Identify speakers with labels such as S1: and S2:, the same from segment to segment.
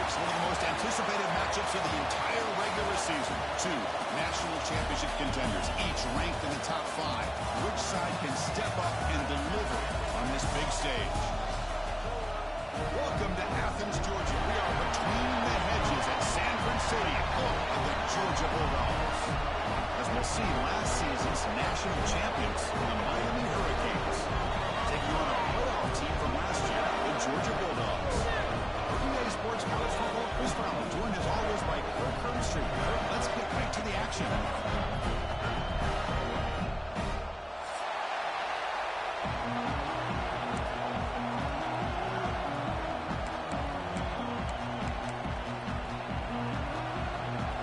S1: One of the most anticipated matchups of the entire regular season. Two national championship contenders, each ranked in the top 5. Which side can step up and deliver on this big stage? Welcome to Athens, Georgia. We are between the hedges at Sanford Stadium, home of the Georgia Bulldogs. As we'll see, last season's national champions, the Miami Hurricanes, taking on a playoff team from last year, the Georgia Bulldogs. PA Sports College Football, Chris Fowler, joined as always by Kirk Herbstreit. Let's get right to the action.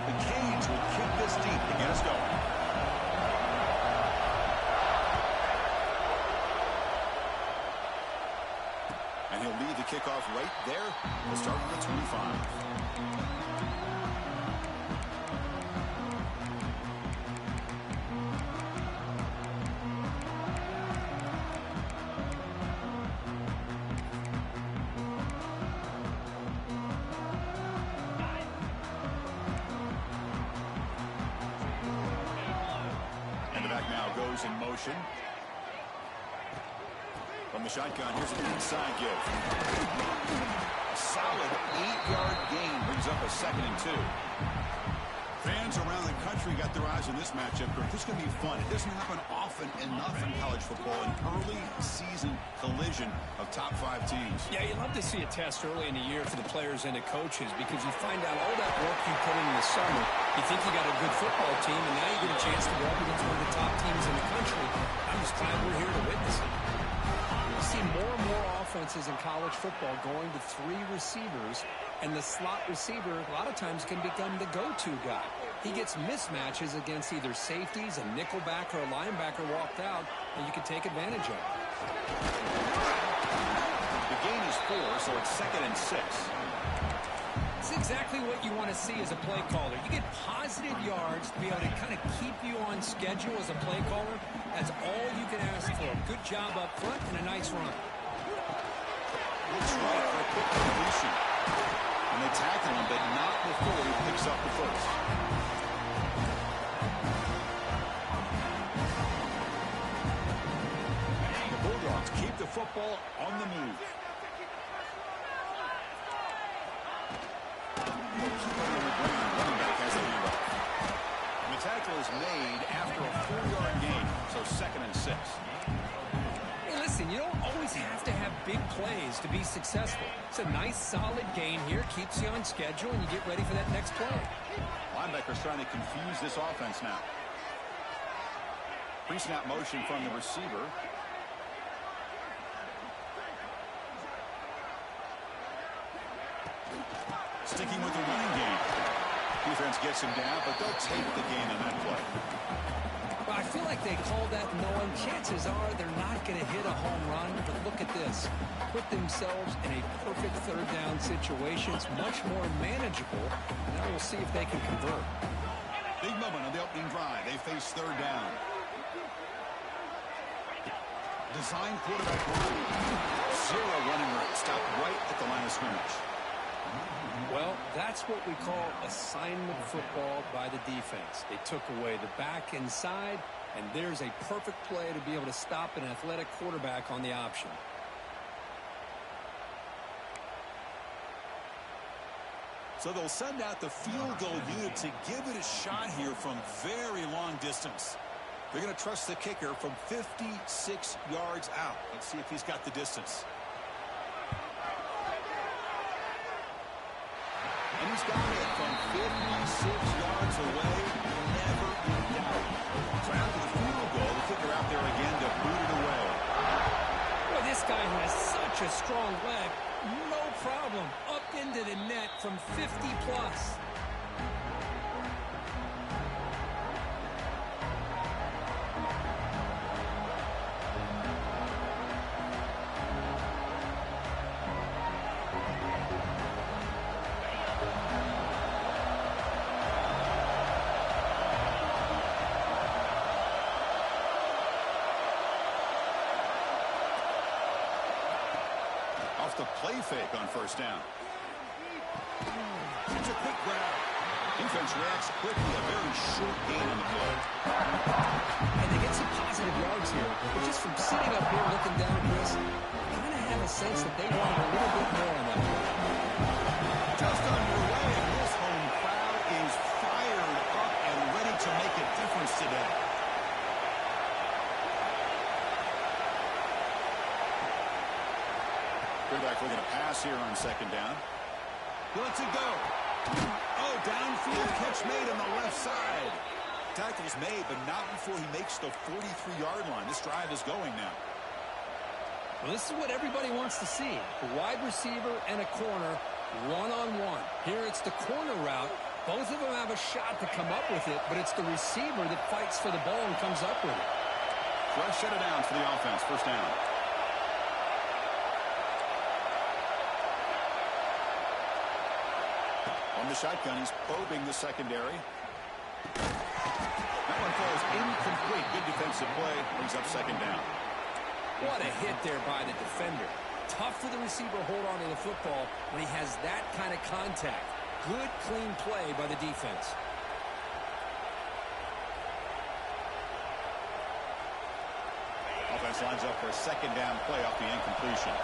S1: The Canes will kick this deep to get us going. And he'll lead the kickoff right there. We'll start with the 25. And the back now goes in motion. From the shotgun, here's an inside give. A solid 8-yard gain brings up a 2nd and 2. Fans around the country got their eyes on this matchup. This is going to be fun. It doesn't happen often enough in college football, an early season collision of top 5 teams.
S2: Yeah, you love to see a test early in the year for the players and the coaches because you find out all that work you put in the summer. You think you got a good football team, and now you get a chance to go up against one of the top teams in the country. I'm just glad we're here to witness it. See more and more offenses in college football going to 3 receivers, and the slot receiver a lot of times can become the go-to guy. He gets mismatches against either safeties, a nickelback, or a linebacker walked out, and you can take advantage of it.
S1: The gain is 4, so it's 2nd and 6.
S2: It's exactly what you want to see as a play caller. You get positive yards to be able to kind of keep you on schedule as a play caller. That's all you can ask for. Good job up front and a nice run.
S1: Looks right for a quick completion. And they tackle him, but not before he picks up the first. The Bulldogs keep the football on the move. Tackle is made after a 4-yard gain, so 2nd and 6.
S2: Hey, listen, you don't always have to have big plays to be successful. It's a nice, solid gain here, keeps you on schedule, and you get ready for that next play.
S1: Linebacker's trying to confuse this offense now. Pre-snap motion from the receiver. Sticking with the running game. Defense gets him down, but they'll take the gain on that play.
S2: Well, I feel like they called that knowing chances are they're not going to hit a home run, but look at this. Put themselves in a perfect 3rd down situation. It's much more manageable. Now we'll see if they can convert.
S1: Big moment on the opening drive. They face 3rd down. Design quarterback run. 0 running route. Stopped right at the line of scrimmage.
S2: Well, that's what we call assignment football by the defense. They took away the back inside, and there's a perfect play to be able to stop an athletic quarterback on the option.
S1: So they'll send out the field goal unit to give it a shot here from very long distance. They're going to trust the kicker from 56 yards out. Let's see if he's got the distance. And he's got it from 56 yards away. Never in doubt. So after the field goal, the kicker out there again to boot it away.
S2: Well, this guy has such a strong leg. No problem. Up into the net from 50 plus.
S1: The play fake on 1st down. It's a quick grab. Defense reacts quickly. A very short gain on the play.
S2: And they get some positive yards here. But just from sitting up here looking down at this, you kind of have a sense that they wanted a little bit more on that play.
S1: Just underway, and this home crowd is fired up and ready to make a difference today. Quarterback looking to pass here on second down. He lets it go. Oh, downfield catch made on the left side. Tackle's made, but not before he makes the 43-yard line. This drive is going now.
S2: Well, this is what everybody wants to see. A wide receiver and a corner, one-on-one. Here it's the corner route. Both of them have a shot to come up with it, but it's the receiver that fights for the ball and comes up with it.
S1: Fresh set of downs for the offense. First down. On the shotgun, he's probing the secondary. That one falls incomplete. Good defensive play. Brings up second down.
S2: What a hit there by the defender. Tough for the receiver to hold on to the football when he has that kind of contact. Good, clean play by the defense.
S1: Offense lines up for a second down play off the incompletion.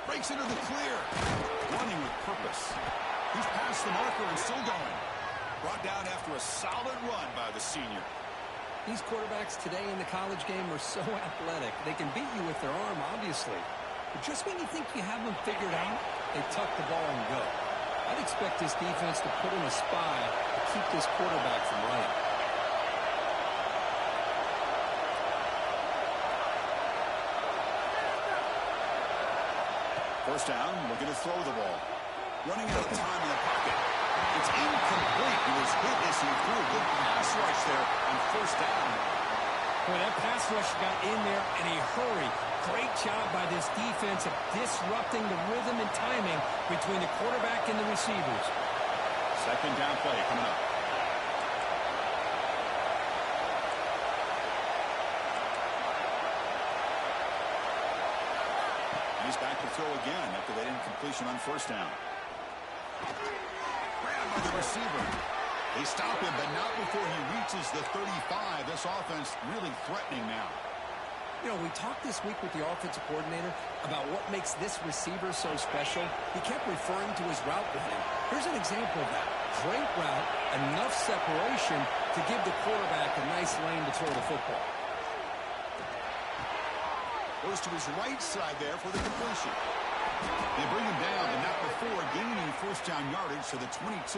S1: Breaks into the clear. Running with purpose. He's past the marker and still going. Brought down after a solid run by the senior.
S2: These quarterbacks today in the college game are so athletic. They can beat you with their arm, obviously. But just when you think you have them figured out, they tuck the ball and go. I'd expect this defense to put in a spy to keep this quarterback from running.
S1: First down, looking to throw the ball. Running out of time in the pocket. It's incomplete. He was hit as he threw a good pass rush there on first down.
S2: Boy, that pass rush got in there in a hurry. Great job by this defense of disrupting the rhythm and timing between the quarterback and the receivers.
S1: Second down play coming up. He's back to throw again after that incompletion on first down. Grabbed by the receiver. They stop him, but not before he reaches the 35. This offense really threatening now.
S2: You know, we talked this week with the offensive coordinator about what makes this receiver so special. He kept referring to his route running. Here's an example of that. Great route, enough separation to give the quarterback a nice lane to throw the football.
S1: Goes to his right side there for the completion. They bring him down, but not before gaining first down yardage to the 22.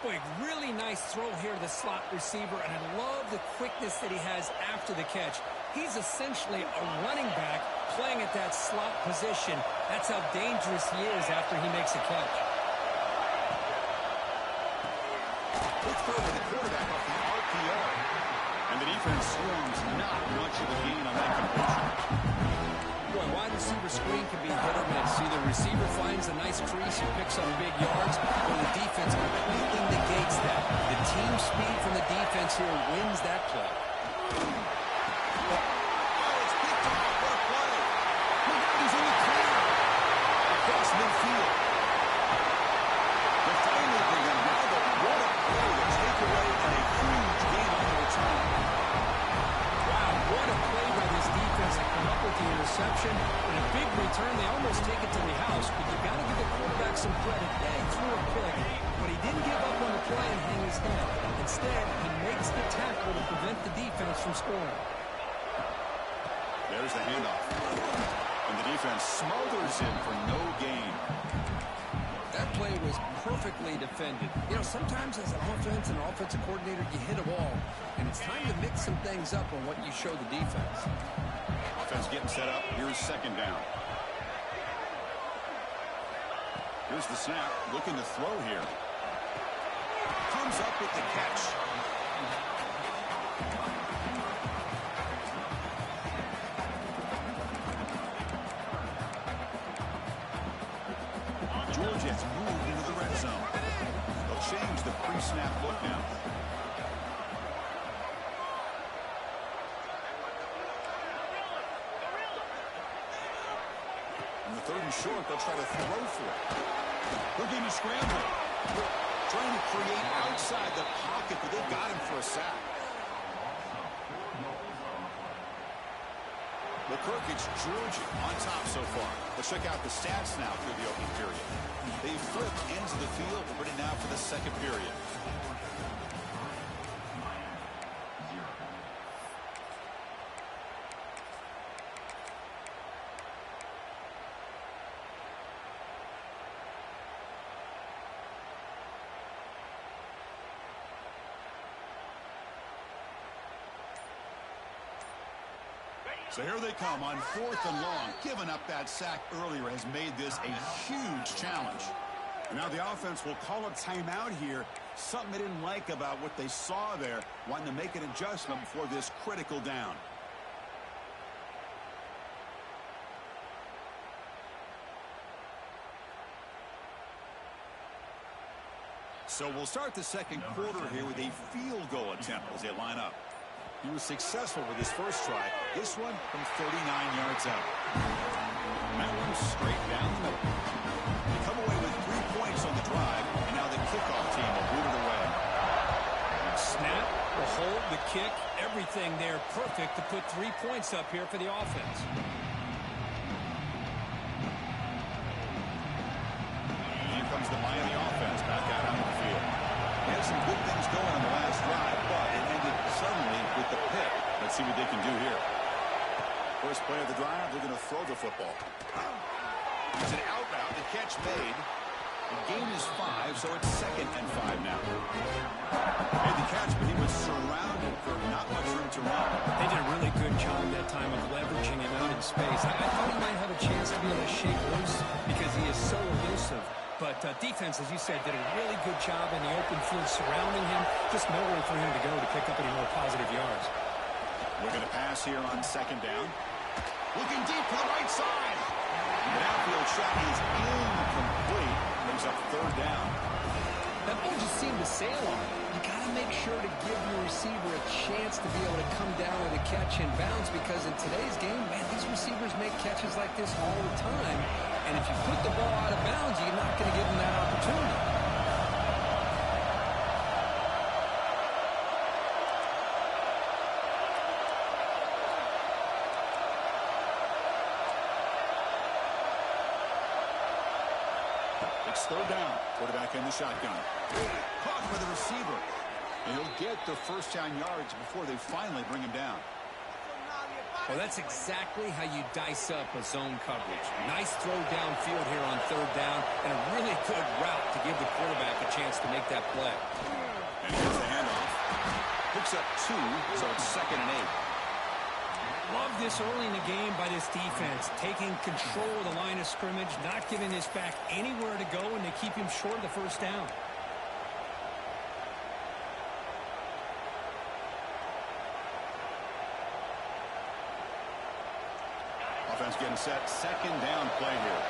S2: Boy, really nice throw here to the slot receiver, and I love the quickness that he has after the catch. He's essentially a running back playing at that slot position. That's how dangerous he is after he makes a catch.
S1: Good throw to the quarterback off the RPO. And the defense swarms not much of a gain on that completion.
S2: Boy, wide receiver screen can be hit or miss. Either receiver finds a nice crease and picks up big yards, or the defense completely negates that. The team speed from the defense here wins that play.
S1: Oh, it's picked off. What a play. Look out, he's in the clear. Across midfield. The finally bring him now, but what a play to take away and a huge gain on the return.
S2: Wow, what a play by this defense to come up with the interception. And a big return, they almost take it to the house, but you got to give the quarterback some credit. Yeah, he threw a pick, but he didn't give up on the play and hang his head. Instead, he makes the tackle to prevent the defense from scoring.
S1: There's the handoff. And the defense smothers him for no gain.
S2: That play was perfectly defended. You know, sometimes as an offense and offensive coordinator, you hit a wall, and it's time to mix some things up on what you show the defense.
S1: Offense getting set up. Here's second down. Here's the snap. Looking to throw here. Comes up with the catch. Georgia has moved into the red zone. They'll change the pre-snap look now. On the 3rd and short, they'll try to throw for it. Looking to scramble. Trying to create outside the pocket, but they got him for a sack. It's Georgia on top so far. Let's check out the stats now through the opening period. They flipped into the field, ready now for the second period. So here they come on 4th and long. Giving up that sack earlier has made this a huge challenge. And now the offense will call a timeout here. Something they didn't like about what they saw there. Wanting to make an adjustment before this critical down. So we'll start the second quarter here with a field goal attempt as they line up. He was successful with his first try. This one from 39 yards out. And that one straight down the middle. They come away with 3 points on the drive, and now the kickoff team will boot it away.
S2: Snap, the hold, the kick, everything there perfect to put 3 points up here for the offense.
S1: Here comes the Miami offense back out on the field. They had some good things going on the last drive, but it ended suddenly with the pick. Let's see what they can do here. First play of the drive, they're going to throw the football. It's an out route, the catch made. The gain is 5, so it's 2nd and 5 now. Made the catch, but he was surrounded for not much room to run.
S2: They did a really good job that time of leveraging him out in space. I thought he might have a chance to be able to shake loose because he is so elusive. But defense, as you said, did a really good job in the open field surrounding him. Just nowhere for him to go to pick up any more positive yards.
S1: We're going to pass here on 2nd down. Looking deep to the right side. The downfield shot is incomplete. Brings up 3rd down.
S2: That ball just seemed to sail on him. You got to make sure to give your receiver a chance to be able to come down with a catch and bounce, because in today's game, man, these receivers make catches like this all the time. And if you put the ball out of bounds, you're not going to give them that opportunity.
S1: It's 3rd down. Quarterback in the shotgun. Caught by the receiver. And he'll get the first down yards before they finally bring him down.
S2: Well, that's exactly how you dice up a zone coverage. Nice throw downfield here on 3rd down, and a really good route to give the quarterback a chance to make that play.
S1: And here's the handoff. Picks up 2, so it's 2nd and 8.
S2: Love this early in the game by this defense, taking control of the line of scrimmage, not giving this back anywhere to go, and they keep him short of the first down.
S1: Offense getting set. 2nd down play here.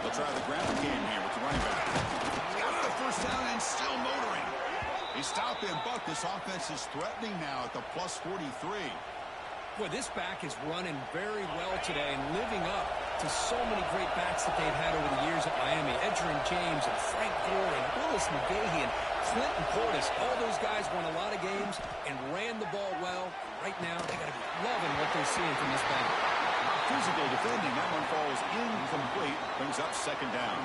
S1: They'll try the ground game here with the running back. Got the first down and still motoring. He stopped him, but this offense is threatening now at the plus 43.
S2: Boy, this back is running very well today and living up to so many great backs that they've had over the years at Miami. Edgerrin James and Frank Gore and Willis McGahee and Clinton Portis. All those guys won a lot of games and ran the ball well. Right now, they got to be loving what they're seeing from this back.
S1: Physical defending. That one falls incomplete. Brings up 2nd down.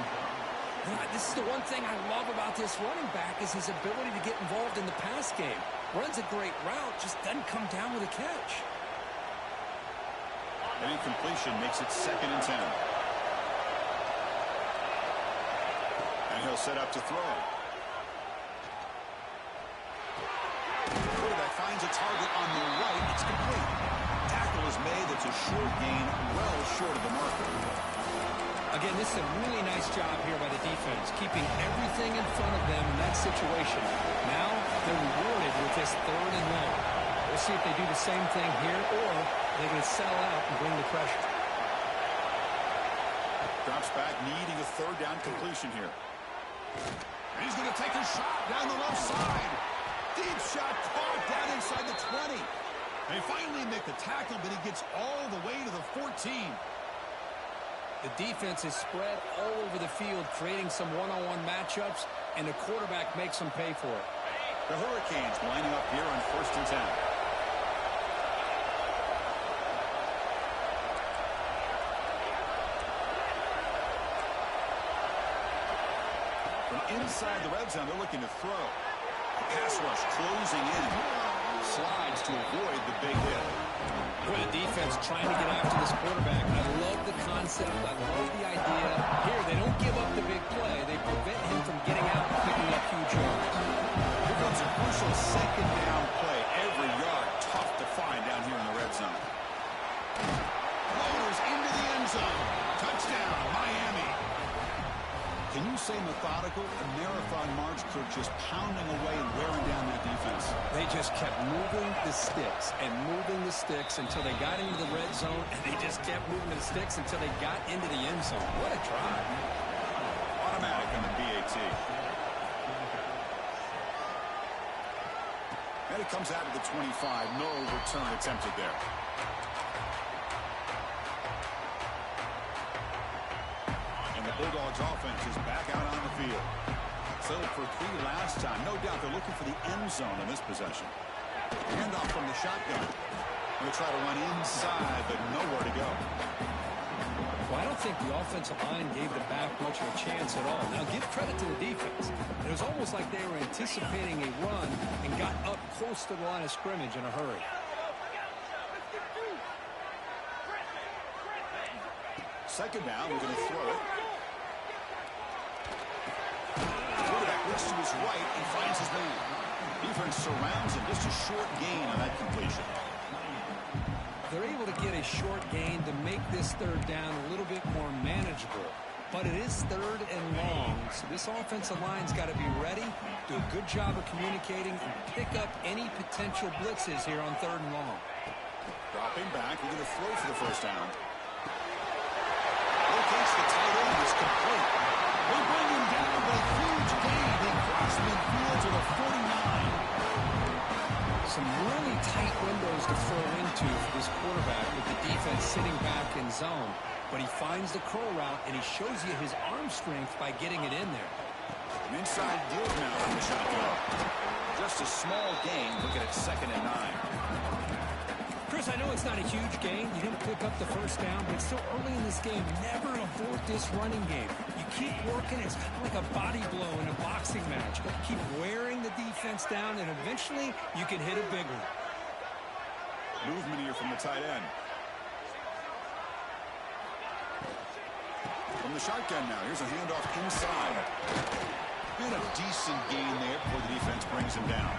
S2: This is the one thing I love about this running back is his ability to get involved in the pass game. Runs a great route, just doesn't come down with a catch.
S1: An incompletion makes it 2nd and 10. And he'll set up to throw. Quarterback finds a target on the right. It's complete. Tackle is made. That's a short gain, well short of the marker.
S2: Again, this is a really nice job here by the defense, keeping everything in front of them in that situation. Now they're rewarded with this 3rd and long. We'll see if they do the same thing here, or they're going to settle out and bring the pressure.
S1: drops back, needing a third down completion here. And he's going to take a shot down the left side. Deep shot caught down inside the 20. They finally make the tackle, but he gets all the way to the 14.
S2: The defense is spread all over the field, creating some one-on-one matchups, and the quarterback makes them pay for it.
S1: The Hurricanes lining up here on 1st and 10. Inside the red zone, they're looking to throw. Pass rush closing in. Slides to avoid the big hit.
S2: Boy, the defense trying to get after this quarterback. I love the concept. I love the idea. Here, they don't give up the big play. They prevent him from getting out and picking up huge yards.
S1: Here comes a crucial second down play. Every yard tough to find down here in the red zone. Floaters into the end zone. Touchdown, Miami. Can you say methodical? A marathon march, Kirk, just pounding away and wearing down that defense.
S2: They just kept moving the sticks and moving the sticks until they got into the red zone, and they just kept moving the sticks until they got into the end zone. What a drive.
S1: Automatic on the PAT. And it comes out of the 25. No return attempted there. Bulldogs offense is back out on the field. Settled for 3 last time. No doubt they're looking for the end zone in this possession. Handoff from the shotgun. Going to try to run inside, but nowhere to go.
S2: Well, I don't think the offensive line gave the back much of a chance at all. Now, give credit to the defense. It was almost like they were anticipating a run and got up close to the line of scrimmage in a hurry.
S1: Second down, we're going to throw it. Looks to his right and finds his man. Defense surrounds him. Just a short gain on that completion.
S2: They're able to get a short gain to make this third down a little bit more manageable. But it is 3rd and long, so this offensive line's got to be ready, do a good job of communicating, and pick up any potential blitzes here on 3rd and long.
S1: Dropping back, we're going to throw for the first down. Locates the tight end, is complete. They bring him down, but a huge gain. They cross midfield to the 49.
S2: Some really tight windows to throw into for this quarterback with the defense sitting back in zone. But he finds the curl route, and he shows you his arm strength by getting it in there.
S1: An inside dig now from the shotgun. Just a small gain. Look at it, 2nd and 9.
S2: Chris, I know it's not a huge gain. You didn't pick up the first down, but it's still early in this game. Never abort this running game. You keep working. It's kind of like a body blow in a boxing match. Keep wearing the defense down, and eventually you can hit a big one.
S1: Movement here from the tight end. From the shotgun now. Here's a handoff inside. And a decent gain there before the defense brings him down.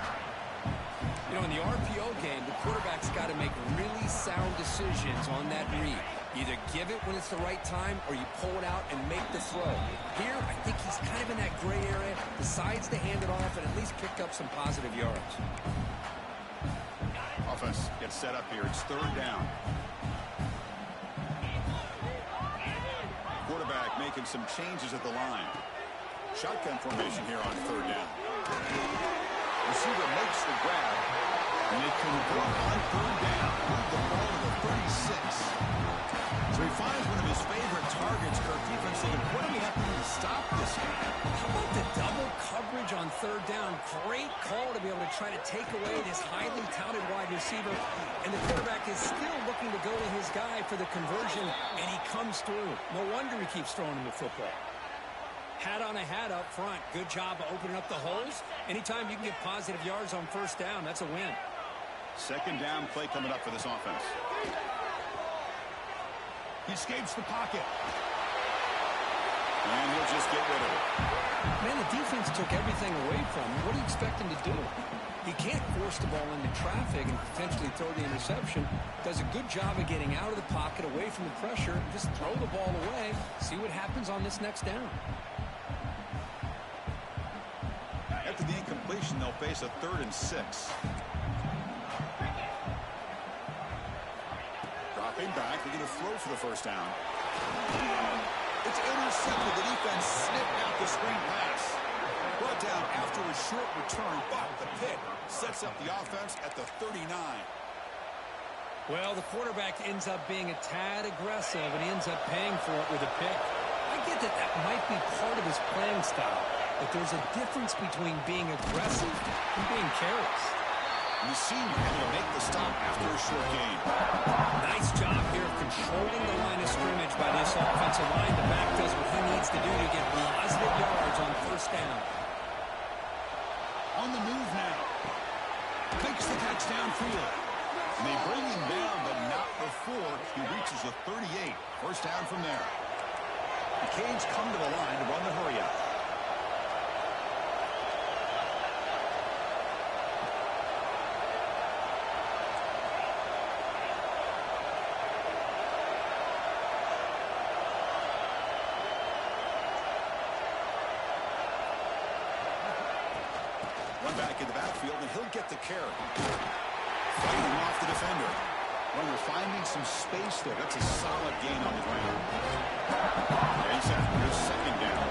S2: You know, in the RPO game, the quarterback's got to make really sound decisions on that read. Either give it when it's the right time or you pull it out and make the throw. Here, I think he's kind of in that gray area, decides to hand it off and at least pick up some positive yards.
S1: Offense gets set up here. It's 3rd down. Quarterback making some changes at the line. Shotgun formation here on 3rd down. Receiver makes the grab, and they convert on 3rd down. Move the ball to the 36. So he finds one of his favorite targets. Kirk defense thinking, what do we have to do to stop this guy?
S2: How about the double coverage on 3rd down? Great call to be able to try to take away this highly touted wide receiver. And the quarterback is still looking to go to his guy for the conversion, and he comes through. No wonder he keeps throwing him the football. Hat on a hat up front. Good job of opening up the holes. Anytime you can get positive yards on 1st down, that's a win.
S1: 2nd down play coming up for this offense. He escapes the pocket. And he'll just get rid of it.
S2: Man, the defense took everything away from him. What do you expect him to do? He can't force the ball into traffic and potentially throw the interception. Does a good job of getting out of the pocket, away from the pressure, and just throw the ball away. See what happens on this next down.
S1: After the incompletion, they'll face a 3rd and 6. Dropping back, they're going to throw for the first down. It's intercepted. The defense snipped out the screen pass. Brought down after a short return, but the pick sets up the offense at the 39.
S2: Well, the quarterback ends up being a tad aggressive, and he ends up paying for it with a pick. I get that that might be part of his playing style, but there's a difference between being aggressive and being careless.
S1: And the senior able to make the stop after a short gain.
S2: Nice job here of controlling the line of scrimmage by this offensive line. The back does what he needs to do to get positive yards on first down.
S1: On the move now. Makes the catch downfield. And they bring him down, but not before he reaches the 38. First down from there. The Canes come to the line to run the hurry up. Run back in the backfield, and he'll get the carry. Fighting off the defender. When they're finding some space there, that's a solid gain on the ground. He's after his second down.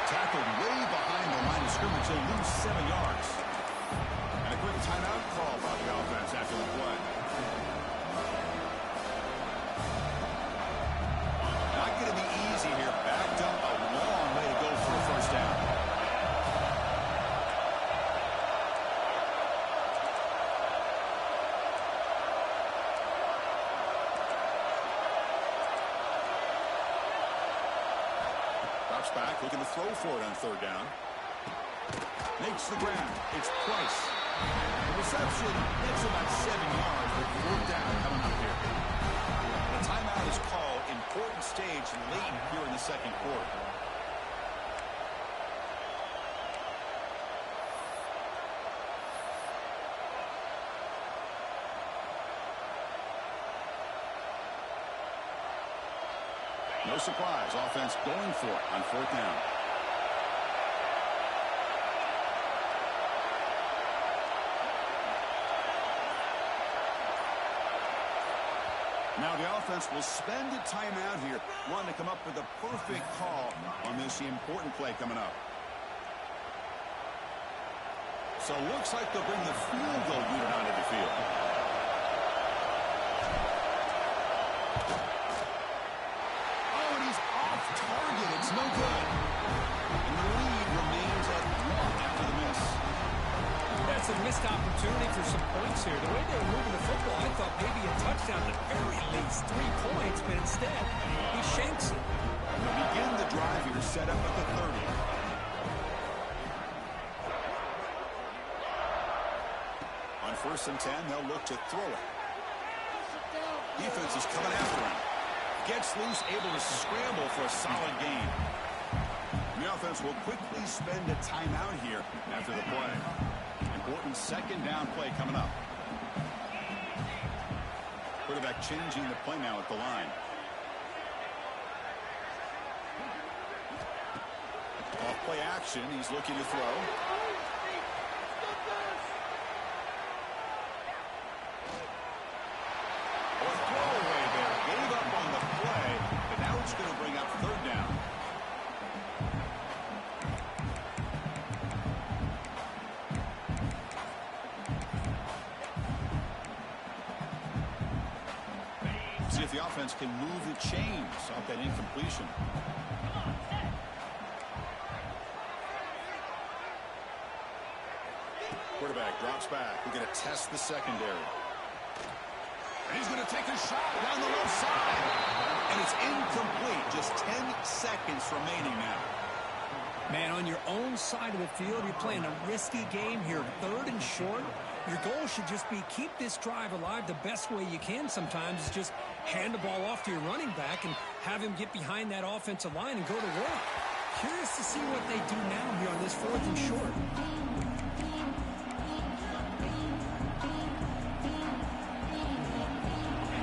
S1: Tackled way behind the line of scrimmage. He'll lose 7 yards. And a quick timeout call by the offense after the play. Not going to be easy here. Backed up a long way to go for a first down. Drops back, looking to throw for it on third down. Makes the grab. It's Price. The reception gets about 7 yards, but fourth down coming up here. The timeout is called. Important stage late here in the second quarter. No surprise, offense going for it on fourth down. Now the offense will spend a timeout here, wanting to come up with a perfect call on this important play coming up. So it looks like they'll bring the field goal unit onto the field. Oh, and he's off target. It's no good. And the lead remains at 1 after the miss.
S2: That's a missed opportunity for some points here. The way they were moving the football, I thought maybe a touchdown at the very least 3 points, but instead, he shanks it.
S1: We'll begin the drive here, set up at the 30. On 1st and 10, they'll look to throw it. Defense is coming after him. Gets loose, able to scramble for a solid gain. The offense will quickly spend a timeout here after the play. Important second down play coming up. Quarterback changing the play now at the line. Off play action. He's looking to throw. Or throwaway there. Gave up on the play, but now it's going to bring up third down. See if the offense can move the chains off that incompletion. Quarterback drops back. We're going to test the secondary. And he's going to take a shot down the left side. And it's incomplete. Just 10 seconds remaining now.
S2: Man, on your own side of the field, you're playing a risky game here. 3rd and short. Your goal should just be keep this drive alive the best way you can sometimes is just hand the ball off to your running back and have him get behind that offensive line and go to work. Curious to see what they do now here on this 4th and short.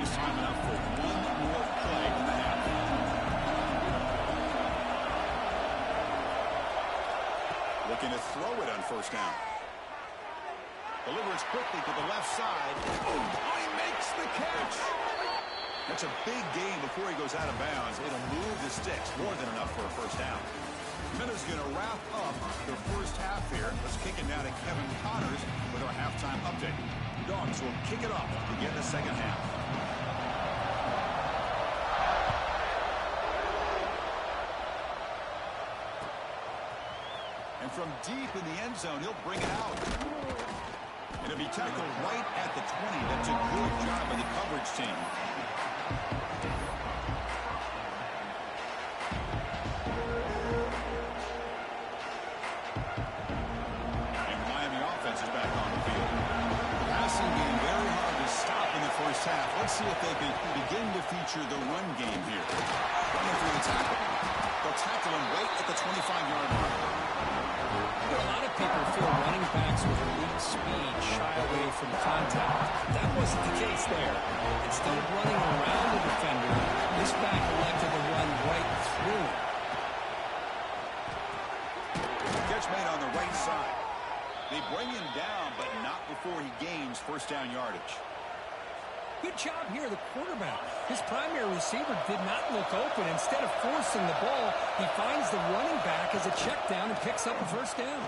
S1: He's timing up for one more play in the half. Looking to throw it on first down. Delivers quickly to the left side. Oh, he makes the catch. That's a big gain before he goes out of bounds. It'll move the sticks. More than enough for a first down. Minnesot's going to wrap up their first half here. Let's kick it now to Kevin Connors with our halftime update. Dogs will kick it off to begin the second half. And from deep in the end zone, he'll bring it out. And it'll be tackled right at the 20. That's a good job by the coverage team. And Miami offense is back on the field. Passing game very hard to stop in the first half. Let's see if they can begin to feature the run game here. Running through the tackle. They'll tackle him right at the 25-yard line.
S2: A lot of people feel running backs with elite speed shy away from contact. That wasn't the case there. Instead of running around the defender, this back elected to run right through him.
S1: Catch made on the right side. They bring him down, but not before he gains first down yardage.
S2: Good job here, the quarterback. His primary receiver did not look open. Instead of forcing the ball, he finds the running back as a check down and picks up a first down.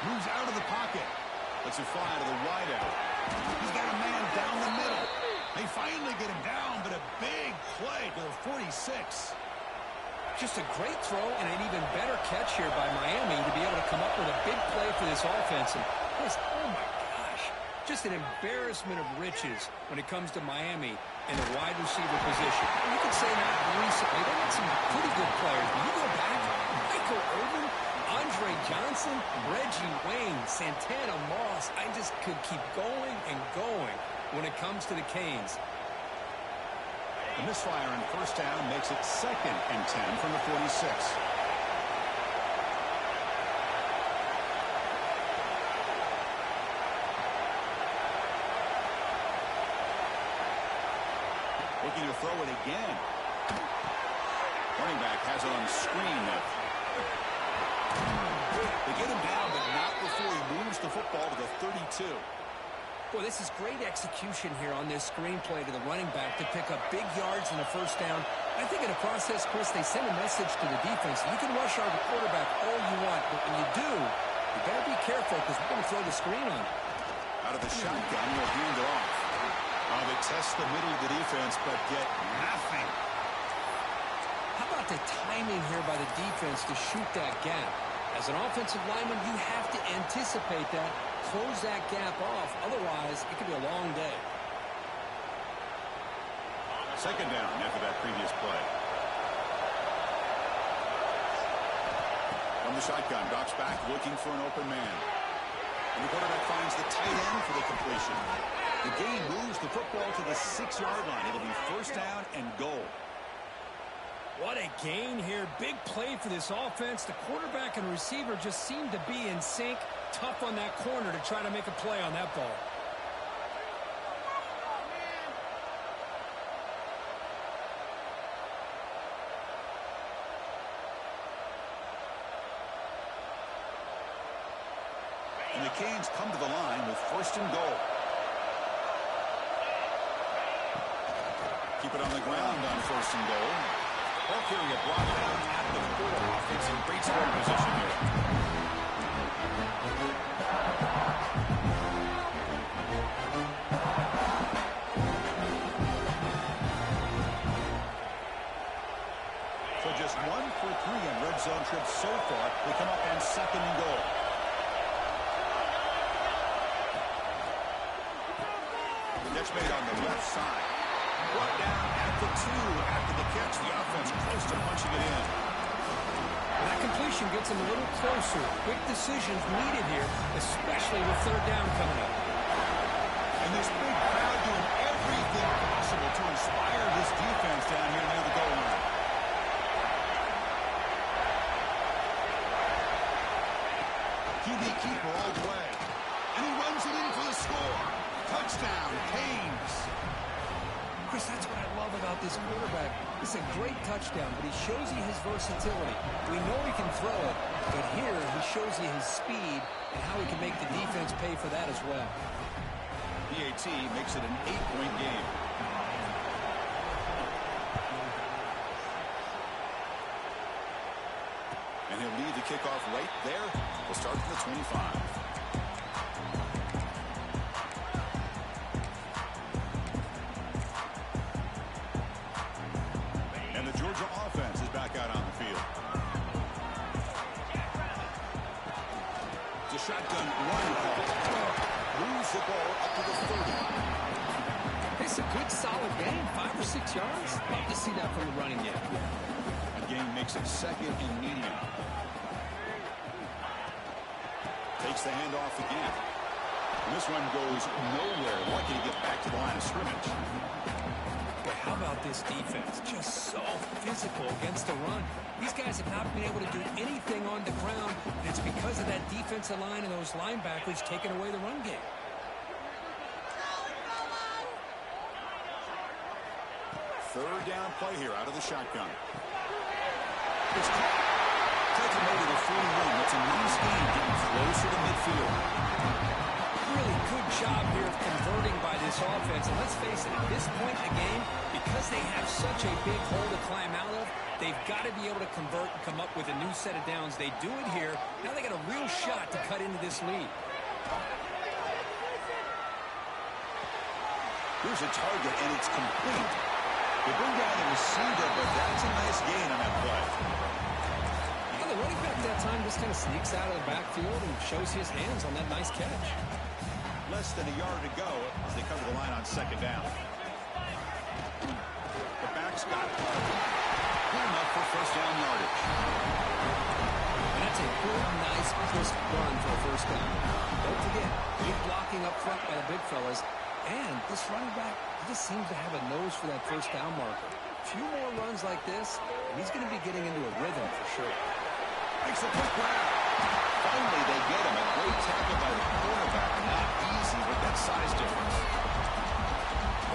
S1: Moves out of the pocket. Lets it fly to the wideout. He's got a man down the middle. They finally get him down, but a big play to the 46.
S2: Just a great throw and an even better catch here by Miami to be able to come up with a big play for this offense. And this, oh my gosh, just an embarrassment of riches when it comes to Miami in the wide receiver position. You could say not recently. They had some pretty good players. When you go back, Michael Irvin, Andre Johnson, Reggie Wayne, Santana Moss. I just could keep going and going when it comes to the Canes.
S1: The misfire on first down makes it 2nd and 10 from the 46. Looking to throw it again. Running back has it on screen. They get him down, but not before he moves the football to the 32.
S2: Boy, this is great execution here on this screenplay to the running back to pick up big yards in the first down. I think in the process, Chris, they send a message to the defense. You can rush our quarterback all you want, but when you do, you better be careful because we're going to throw the screen on him.
S1: Out of the shotgun, he'll hand it off. They test the middle of the defense, but get nothing.
S2: How about the timing here by the defense to shoot that gap? As an offensive lineman, you have to anticipate that, close that gap off. Otherwise, it could be a long day.
S1: Second down after that previous play. From the shotgun, drops back looking for an open man. And the quarterback finds the tight end for the completion. The gain moves the football to the 6-yard line. It'll be first down and goal.
S2: What a gain here. Big play for this offense. The quarterback and receiver just seem to be in sync. Tough on that corner to try to make a play on that ball.
S1: And the Canes come to the line with first and goal. Keep it on the ground on first and goal. Ball carrier brought down at the 4. Offense in great scoring position here. So just 1 for 3 on red zone trips so far. They come up on second and goal. Catch made on the left side. Brought down at the 2 after the catch. The offense close to punching it in.
S2: That completion gets him a little closer. Quick decisions needed here, especially with third down coming up.
S1: And this big crowd doing everything possible to inspire this defense down here near the goal line. QB keeper all the way. And he runs it in for the score. Touchdown, Canes.
S2: Chris, that's what I love about this quarterback. It's a great touchdown, but he shows you his versatility. We know he can throw it, but here he shows you his speed and how he can make the defense pay for that as well.
S1: PAT makes it an 8-point game. And he'll lead the kickoff right there. We'll start from the 25. And the Georgia offense is back out on the field. It's a shotgun run call. Moves the ball up to the 30.
S2: It's a good, solid game. 5 or 6 yards. Love to see that from the running game.
S1: The game makes it second and medium. Takes the handoff again. And this one goes nowhere. Lucky to get back to the line of scrimmage.
S2: But how about this defense? Just so physical against the run. These guys have not been able to do anything on the ground, and it's because of that defensive line and those linebackers taking away the run game.
S1: Third down play here out of the shotgun. It's caught. Takes him over the 41. That's a nice game, getting closer to midfield.
S2: Really good job here of converting by this offense. And let's face it, at this point in the game, because they have such a big hole to climb out of, they've got to be able to convert and come up with a new set of downs. They do it here. Now they got a real shot to cut into this lead.
S1: Here's a target, and it's complete. They bring down the receiver, but that's a nice gain on that play.
S2: Yeah, the running back that time just kind of sneaks out of the backfield and shows his hands on that nice catch.
S1: Less than a yard to go as they cover the line on second down. The back's got it. Good enough for first down yardage.
S2: And that's a good, nice, crisp run for a first down. Don't forget, big blocking up front by the big fellas. And this running back, he just seems to have a nose for that first down marker. A few more runs like this, and he's going to be getting into a rhythm for sure.
S1: Makes a quick grab. Finally, they get him. A great tackle by the quarterback. Not easy with that size difference.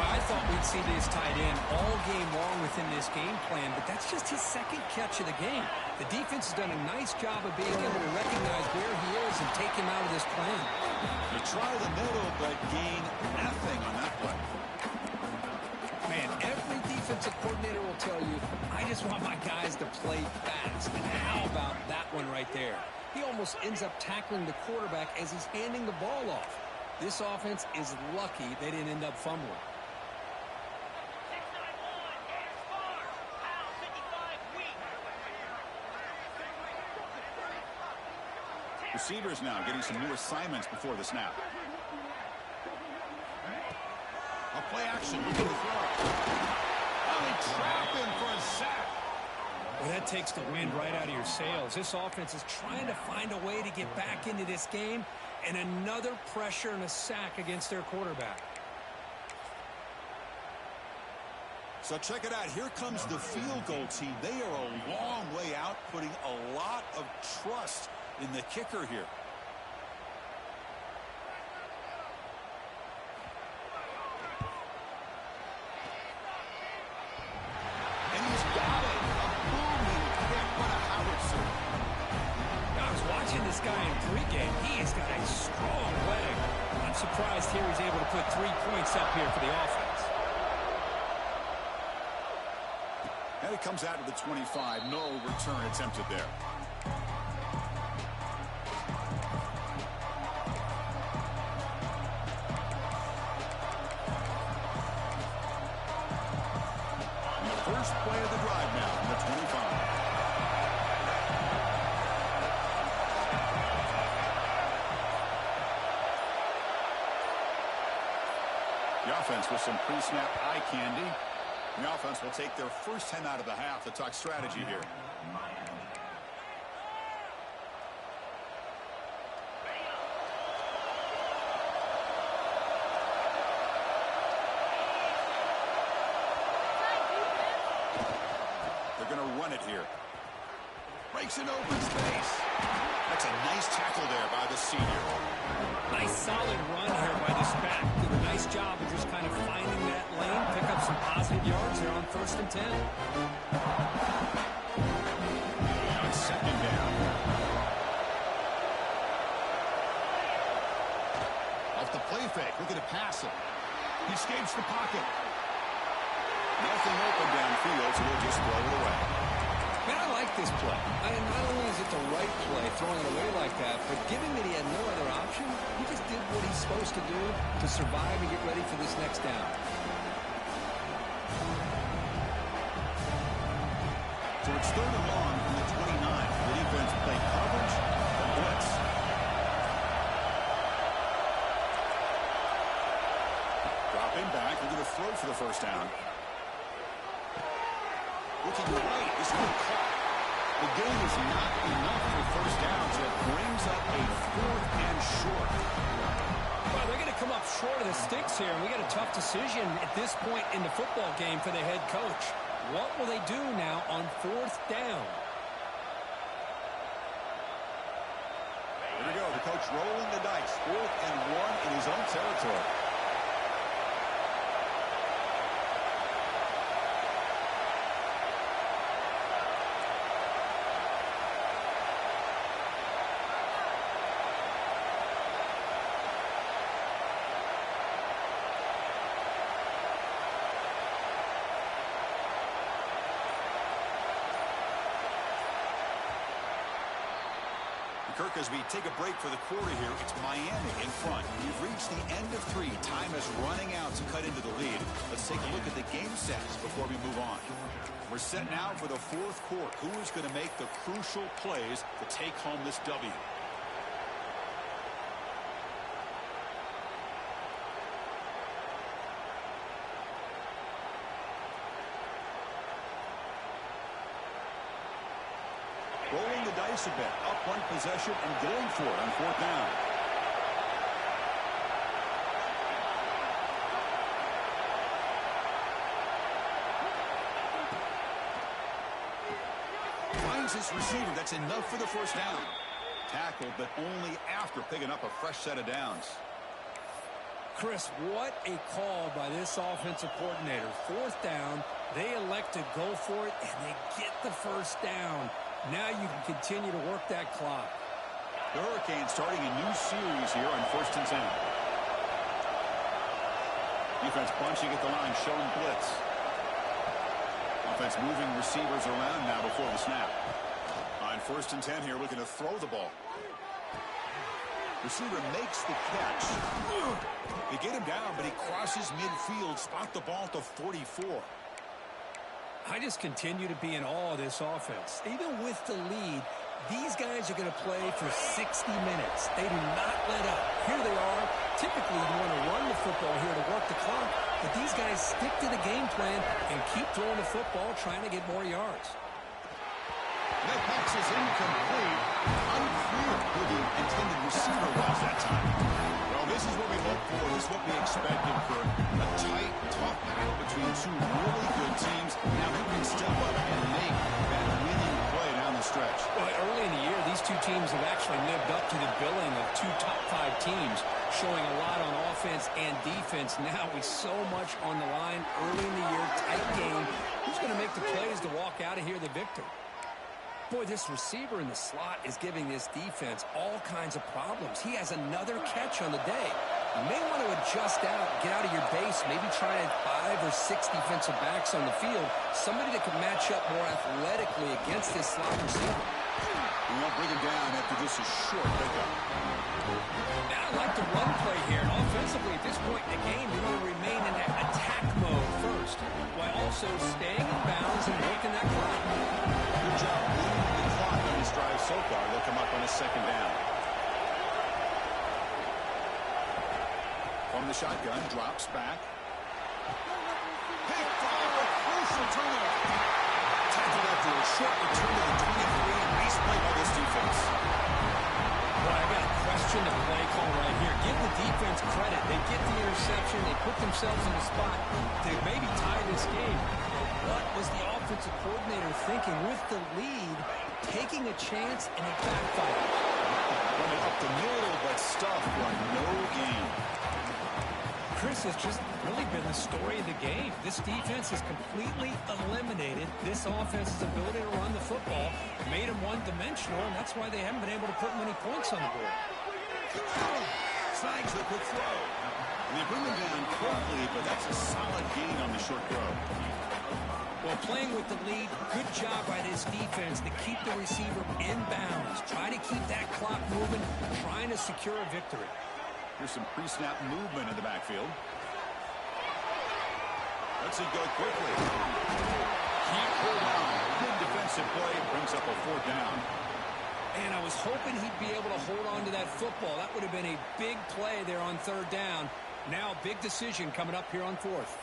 S2: Well, I thought we'd see this tight end all game long within this game plan, but that's just his second catch of the game. The defense has done a nice job of being able to recognize where he is and take him out of this plan.
S1: You try the middle, but gain nothing on that play.
S2: Man, every defensive coordinator will tell you, I just want my guys to play fast. And how about that one right there? He almost ends up tackling the quarterback as he's handing the ball off. This offense is lucky they didn't end up fumbling.
S1: Receivers now getting some new assignments before the snap. A play action. Looking to throw. Oh, they trap him for a sack.
S2: Well, that takes the wind right out of your sails. This offense is trying to find a way to get back into this game, and another pressure and a sack against their quarterback.
S1: So check it out. Here comes the field goal team. They are a long way out, putting a lot of trust in the kicker here. And he's got it. A booming kick. What a howitzer.
S2: I was watching this guy in pregame. He has got a strong leg. I'm surprised here he's able to put 3 points up here for the offense.
S1: And it comes out of the 25. No return attempted there. First play of the drive now in the 25. The offense with some pre-snap eye candy. The offense will take their first 10 out of the half to talk strategy here. They're going to run it here. Breaks an open space. That's a nice tackle there by the senior.
S2: Nice solid run here by this back. Did a nice job of just kind of finding that lane, pick up some positive yards there on 1st and 10.
S1: Now it's 2nd down. Off the play fake, looking to pass it. He escapes the pocket. Nothing open downfield, so he'll just throw it away.
S2: Man, I like this play. Not only is it the right play, throwing it away like that, but given that he had no other option, he just did what he's supposed to do to survive and get ready for this next down.
S1: So it's 3rd and long from the 29. The defense played coverage and blitz. Dropping back, we're going to throw for the 1st down. Looking right, this one caught. The game is not enough for 1st down, so it brings up a 4th and short.
S2: Well, they're going to come up short of the sticks here, and we got a tough decision at this point in the football game for the head coach. What will they do now on 4th down?
S1: Here we go, the coach rolling the dice. 4th and 1 in his own territory. Kirk, as we take a break for the quarter here, it's Miami in front. We've reached the end of 3. Time is running out to cut into the lead. Let's take a look at the game sets before we move on. We're set now for the 4th quarter. Who is going to make the crucial plays to take home this W? Rolling the dice a bit, up 1 possession and going for it on 4th down. Finds his receiver. That's enough for the 1st down. Tackled, but only after picking up a fresh set of downs.
S2: Chris, what a call by this offensive coordinator. 4th down, they elect to go for it, and they get the 1st down. Now you can continue to work that clock.
S1: The Hurricanes starting a new series here on 1st and 10. Defense bunching at the line, showing blitz. Offense moving receivers around now before the snap. On 1st and 10 here, looking to throw the ball. Receiver makes the catch. They get him down, but he crosses midfield, spot the ball to 44.
S2: I just continue to be in awe of this offense. Even with the lead, these guys are going to play for 60 minutes. They do not let up. Here they are. Typically, you want to run the football here to work the clock, but these guys stick to the game plan and keep throwing the football, trying to get more yards.
S1: That pass is incomplete. Unclear who the intended receiver was that time. Well, this is what we hoped for. This is what we expected for a tight, tough battle between 2 really good teams. Now who can step up and make that winning play down the stretch?
S2: Well, early in the year, these 2 teams have actually lived up to the billing of 2 top 5 teams, showing a lot on offense and defense. Now with so much on the line early in the year, tight game. Who's going to make the plays to walk out of here the victor? Boy, this receiver in the slot is giving this defense all kinds of problems. He has another catch on the day. You may want to adjust out, get out of your base, maybe try 5 or 6 defensive backs on the field, somebody that can match up more athletically against this slot receiver.
S1: We won't bring him down after just a short pickup.
S2: Now, I like the run play here. And offensively, at this point in the game, you want to remain in that attack mode first, while also staying in bounds and working that clock.
S1: Good job moving the clock on this drive so far. They'll come up on a 2nd down. From the shotgun, drops back. Big follow, a crucial turnover. Tackled after a short return to the 23. Nice play by this defense.
S2: Well, I got a question to play call right here. Give the defense credit. They get the interception. They put themselves in a spot to maybe tie this game. What was the offensive coordinator thinking with the lead, taking a chance, and it backfired?
S1: Run it up the middle, but stuffed for no gain.
S2: Chris, has just really been the story of the game. This defense has completely eliminated this offense's ability to run the football, made them one-dimensional, and that's why they haven't been able to put many points on the board.
S1: Snags the quick throw. And they bring them down quickly, but that's a solid gain on the short throw.
S2: Well, playing with the lead, good job by this defense to keep the receiver in bounds. Try to keep that clock moving, trying to secure a victory.
S1: Here's some pre-snap movement in the backfield. Let's it go quickly. Keep hold on. Good defensive play. Brings up a 4th down.
S2: And I was hoping he'd be able to hold on to that football. That would have been a big play there on 3rd down. Now a big decision coming up here on 4th.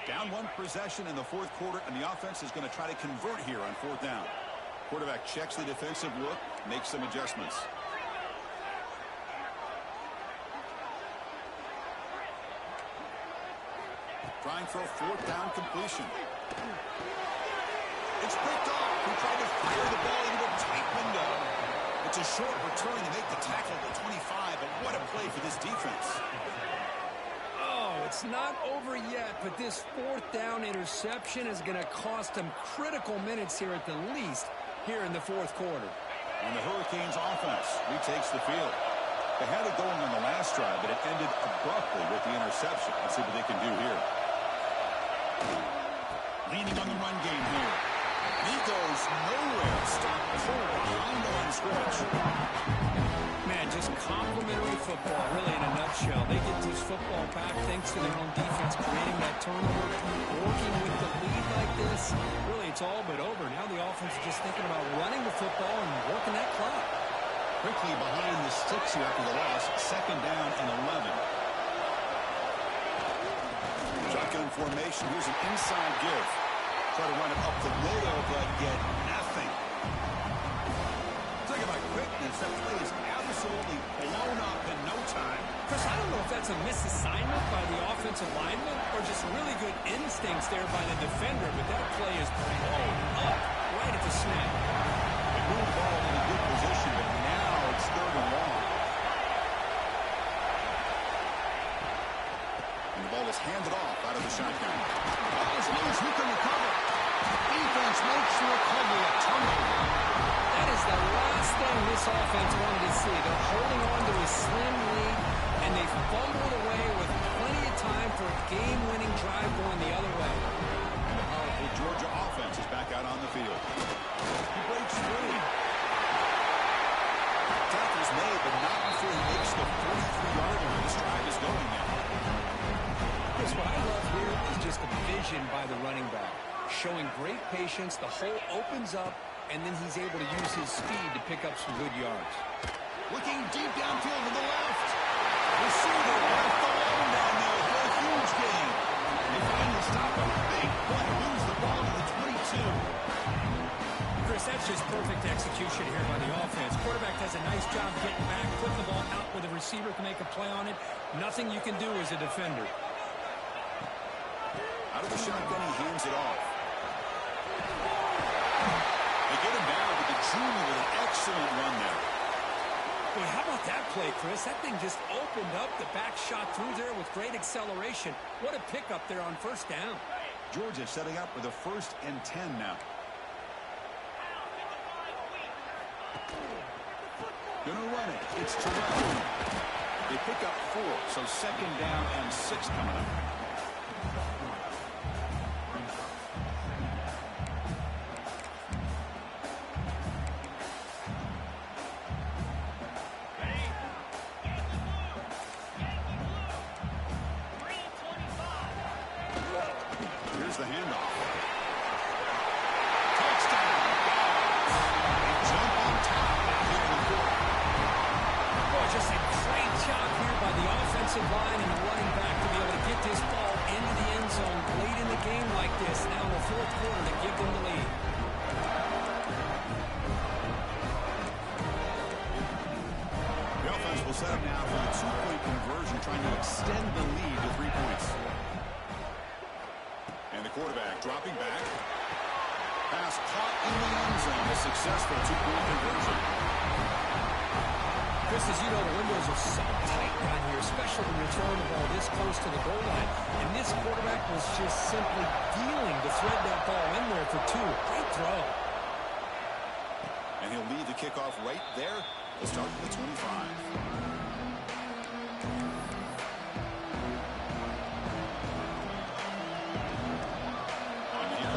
S1: Down 1 possession in the 4th quarter, and the offense is going to try to convert here on 4th down. Quarterback checks the defensive look, makes some adjustments. Trying for a 4th down completion. It's picked off. He tried to fire the ball into a tight window. It's a short return to make the tackle at the 25, but what a play for this defense.
S2: It's not over yet, but this 4th down interception is going to cost them critical minutes here at the least here in the 4th quarter.
S1: And the Hurricanes offense retakes the field. They had it going on the last drive, but it ended abruptly with the interception. Let's see what they can do here. Leaning on the run game here. He goes nowhere. Stop cold behind the line scrimmage.
S2: Man, just complimentary football, really, in a nutshell. They get this football back thanks to their own defense, creating that turnover, working with the lead like this. Really, it's all but over. Now the offense is just thinking about running the football and working that clock.
S1: Quickly behind the sticks here after the loss. 2nd down and 11. Shotgun formation. Here's an inside give. Try to run it up the middle, but get nothing. Talk about quickness. That play is absolutely blown up in no time.
S2: Chris, I don't know if that's a misassignment by the offensive lineman or just really good instincts there by the defender, but that play is blown up right at the snap.
S1: They move the ball in a good position, but now it's 3rd and long. And the ball is handed off out of the shotgun. Ball is loose. Who can recover? Defense makes the recovery a turnover.
S2: That is the last thing this offense wanted to see. They're holding on to a slim lead, and they fumbled away with plenty of time for a game-winning drive going the other way.
S1: And the powerful Georgia offense is back out on the field. He breaks through. Tackle's made, but not before he makes the 43-yard line. This drive is going now.
S2: Chris, what I love here is just the vision by the running back. Showing great patience, the hole opens up, and then he's able to use his speed to pick up some good yards.
S1: Looking deep downfield to the left. Receiver left alone down there for a huge gain. They finally stop him. Big play. Lose the ball to the 22.
S2: Chris, that's just perfect execution here by the offense. Quarterback does a nice job getting back, putting the ball out where the receiver can make a play on it. Nothing you can do as a defender.
S1: Out of the shotgun, he hands it off. They get him down, but the junior with an excellent run there.
S2: Boy, how about that play, Chris? That thing just opened up. The back shot through there with great acceleration. What a pickup there on 1st down.
S1: Georgia setting up with a 1st and 10 now. Gonna run it. It's Terrell. They pick up 4, so 2nd down and 6 coming up. Here's the handoff. Touchdown. They jump on top here in the 4th.
S2: Boy, just a great job here by the offensive line and the running back to be able to get this ball into the end zone late in the game like this. Now in the 4th quarter to give them the lead.
S1: The offense will set up now for a 2-point conversion, trying to extend the lead to 3 points. quarterback dropping back. Pass caught in the end zone. A successful two-point conversion.
S2: Chris, as you know, the windows are so tight down here, especially when you're throwing the ball this close to the goal line. And this quarterback was just simply dealing to thread that ball in there for two. Great throw.
S1: And he'll lead the kickoff right there to start with the 25.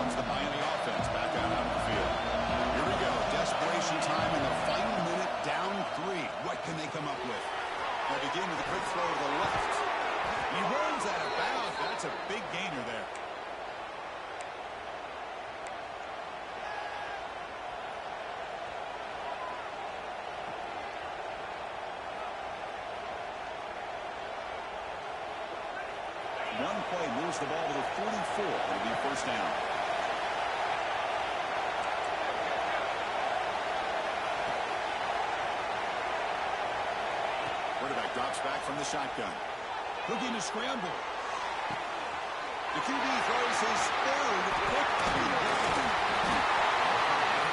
S1: The Miami offense back out on the field. Here we go. Desperation time in the final minute, down 3. What can they come up with? They'll begin with a quick throw to the left. He runs out of bounds. That's a big gainer there. One play moves the ball to the 44. It'll be first down. Quarterback drops back from the shotgun. Looking to scramble. The QB throws his third pick of the game.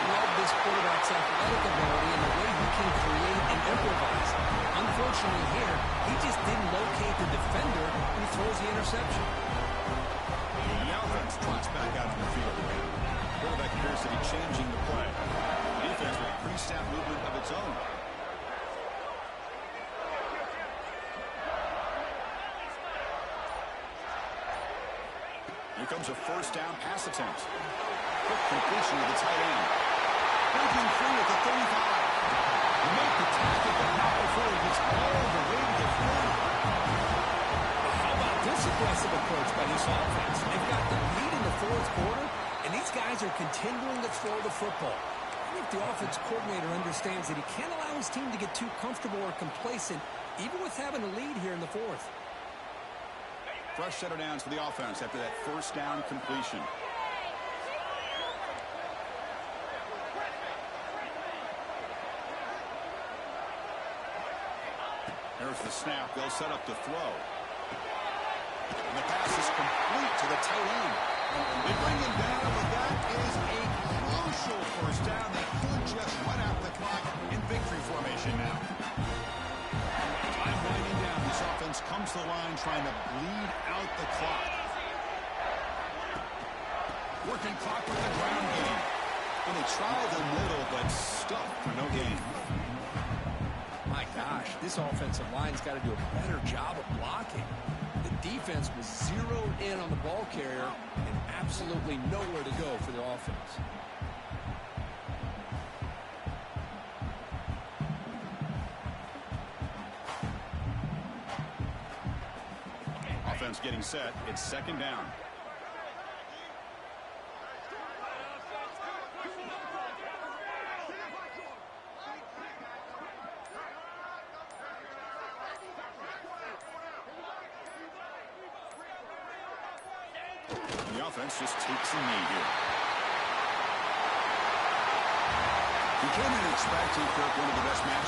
S2: Love this quarterback's athletic ability and the way he can create and improvise. Unfortunately here, he just didn't locate the defender who throws the interception.
S1: The offense trots back out on the field. Quarterback appears to be changing the play. The defense with a pre-snap movement of its own. Here comes a first down pass attempt. Quick completion to the tight end. Breaking free at the 35. Make the tackle, but not before he gets all the way to the 40.
S2: How about this aggressive approach by this offense? They've got the lead in the fourth quarter, and these guys are continuing to throw the football. I think the offense coordinator understands that he can't allow his team to get too comfortable or complacent, even with having a lead here in the fourth.
S1: Fresh set of downs for the offense after that first down completion. There's the snap. They'll set up the throw. And the pass is complete to the tight end. They bring him down, but that is a crucial first down. They could just run out the clock in victory formation now. Time winding down. This offense comes to the line trying to bleed out the clock. Working clock with the ground game. And they tried the middle, but stuck for no gain.
S2: My gosh, this offensive line's got to do a better job of blocking. The defense was zeroed in on the ball carrier and absolutely nowhere to go for the offense.
S1: Offense getting set. It's second down. The offense just takes a knee here. You can't even expect to, Kirk, one of the best matchups